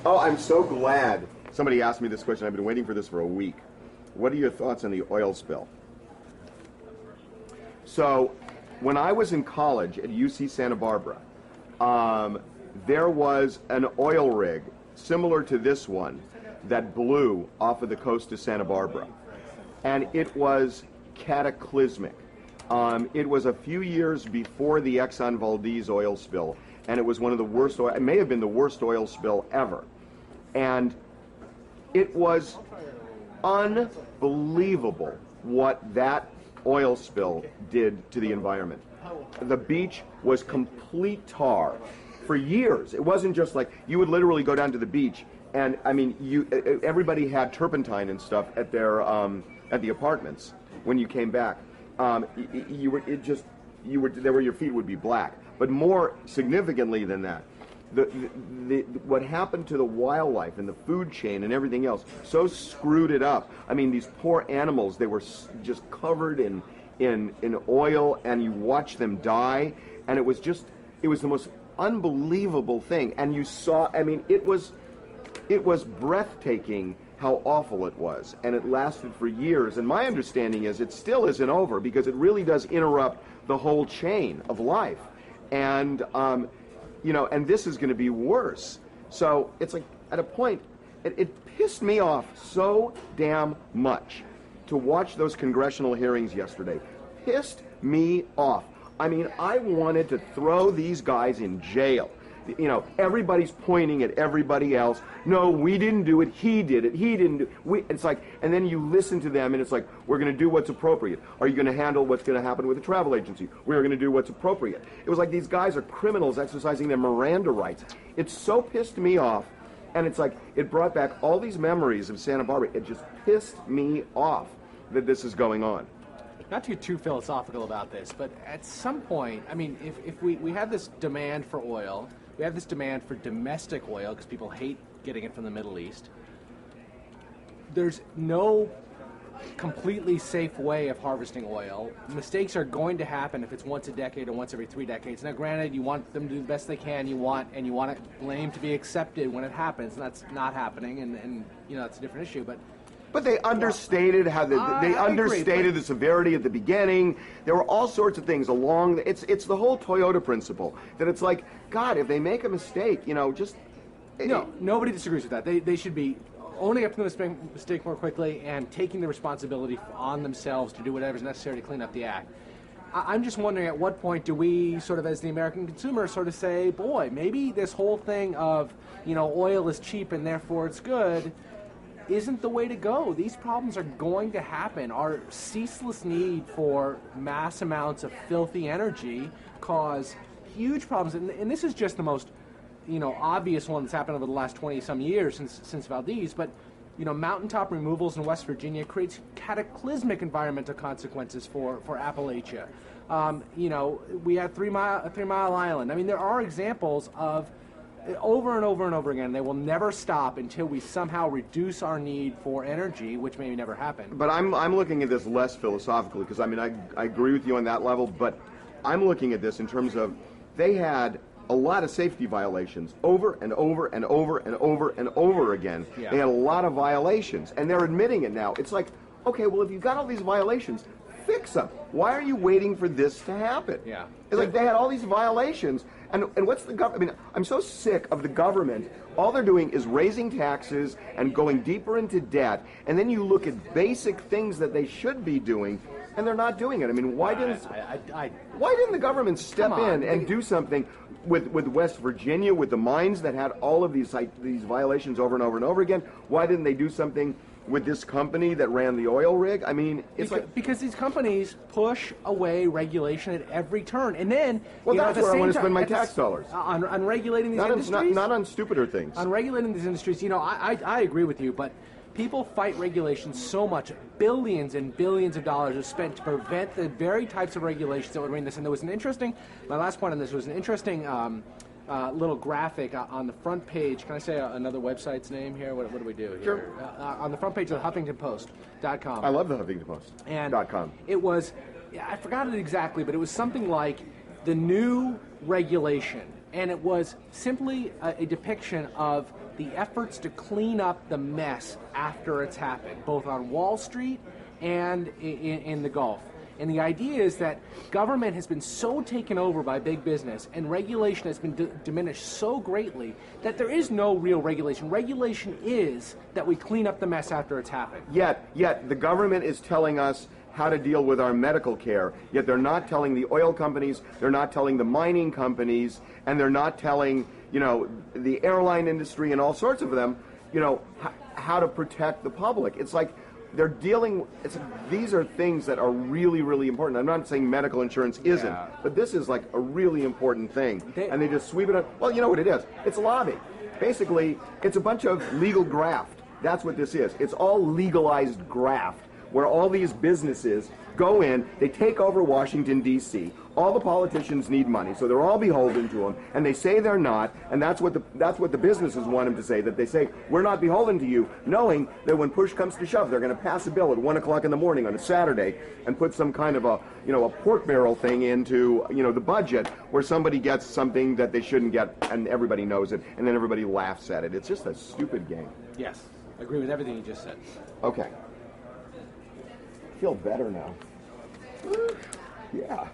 Oh, I'm so glad somebody asked me this question. I've been waiting for this for a week. What are your thoughts on the oil spill? So, when I was in college at UC Santa Barbara, there was an oil rig similar to this one that blew off of the coast of Santa Barbara. And it was cataclysmic. It was a few years before the Exxon Valdez oil spill, and it was one of the worst oil, it may have been the worst oil spill ever. And it was unbelievable what that oil spill did to the environment. The beach was complete tar for years. It wasn't just like you would literally go down to the beach, and I mean, everybody had turpentine and stuff at their at the apartments when you came back. Your feet would be black. But more significantly than that, what happened to the wildlife and the food chain and everything else so screwed it up. I mean, these poor animals, they were just covered in oil, and you watch them die, and it was the most unbelievable thing. And you saw, I mean, it was breathtaking how awful it was, and it lasted for years. And my understanding is it still isn't over, because it really does interrupt the whole chain of life. And and this is going to be worse. So it's like, at a point, it pissed me off so damn much to watch those congressional hearings yesterday. Pissed me off. I mean, I wanted to throw these guys in jail. You know, everybody's pointing at everybody else. No, we didn't do it. He did it. He didn't do it. It's like, and then you listen to them, and it's like, we're going to do what's appropriate. Are you going to handle what's going to happen with the travel agency? We're going to do what's appropriate. It was like these guys are criminals exercising their Miranda rights. It so pissed me off, and it's like, it brought back all these memories of Santa Barbara. It just pissed me off that this is going on. Not to get too philosophical about this, but at some point, I mean, if we have this demand for oil, we have this demand for domestic oil because people hate getting it from the Middle East. There's no completely safe way of harvesting oil. Mistakes are going to happen if it's once a decade or once every 3 decades. Now, granted, you want them to do the best they can. You want blame to be accepted when it happens, and that's not happening. And it's a different issue, But they understated the severity at the beginning. There were all sorts of things along. It's the whole Toyota principle that it's like, God, if they make a mistake, nobody disagrees with that. They should be owning up to the mistake more quickly and taking the responsibility on themselves to do whatever is necessary to clean up the act. I'm just wondering, at what point do we sort of, as the American consumer, sort of say, boy, maybe this whole thing of, oil is cheap and therefore it's good isn't the way to go. These problems are going to happen. Our ceaseless need for mass amounts of filthy energy cause huge problems. And this is just the most, obvious one that's happened over the last 20-some years since Valdez. But, mountaintop removals in West Virginia creates cataclysmic environmental consequences for Appalachia. We had Three Mile Island. I mean, there are examples of over and over and over again. They will never stop until we somehow reduce our need for energy, which may never happen. But I'm looking at this less philosophically, because I agree with you on that level, but I'm looking at this in terms of they had a lot of safety violations over and over and over and over and over again. Yeah. They had a lot of violations, and they're admitting it now. It's like, okay, well, if you've got all these violations, fix them. Why are you waiting for this to happen? Yeah. It's like they had all these violations, and what's the government? I mean, I'm so sick of the government. All they're doing is raising taxes and going deeper into debt, and then you look at basic things that they should be doing, and they're not doing it. I mean, why didn't the government step in and do something with West Virginia, with the mines that had all of these violations over and over and over again? Why didn't they do something with this company that ran the oil rig? I mean, because these companies push away regulation at every turn, and then that's where I want to spend my tax dollars on regulating these industries. Not on stupider things. On regulating these industries, I agree with you, but people fight regulation so much. Billions and billions of dollars are spent to prevent the very types of regulations that would bring this. And there was my last point on this was an interesting little graphic on the front page. Can I say another website's name here? What do we do here? Sure. On the front page of the HuffingtonPost.com. I love the HuffingtonPost.com. It was, I forgot it exactly, but it was something like the new regulation and it was simply a depiction of the efforts to clean up the mess after it's happened, both on Wall Street and in the Gulf. And the idea is that government has been so taken over by big business and regulation has been diminished so greatly that there is no real regulation. Regulation is that we clean up the mess after it's happened. Yet the government is telling us how to deal with our medical care, yet they're not telling the oil companies, they're not telling the mining companies, and they're not telling, the airline industry and all sorts of them, how to protect the public. It's like they're dealing, these are things that are really, really important. I'm not saying medical insurance isn't, but this is like a really important thing. And they just sweep it up. Well, you know what it is? It's lobby. Basically, it's a bunch of legal graft. That's what this is. It's all legalized graft, where all these businesses go in, they take over Washington, D.C. All the politicians need money, so they're all beholden to them, and they say they're not, and that's what the businesses want them to say, that they say, we're not beholden to you, knowing that when push comes to shove, they're going to pass a bill at 1 o'clock in the morning on a Saturday and put some kind of a pork barrel thing into, the budget, where somebody gets something that they shouldn't get, and everybody knows it, and then everybody laughs at it. It's just a stupid game. Yes, I agree with everything you just said. Okay. I feel better now. Yeah.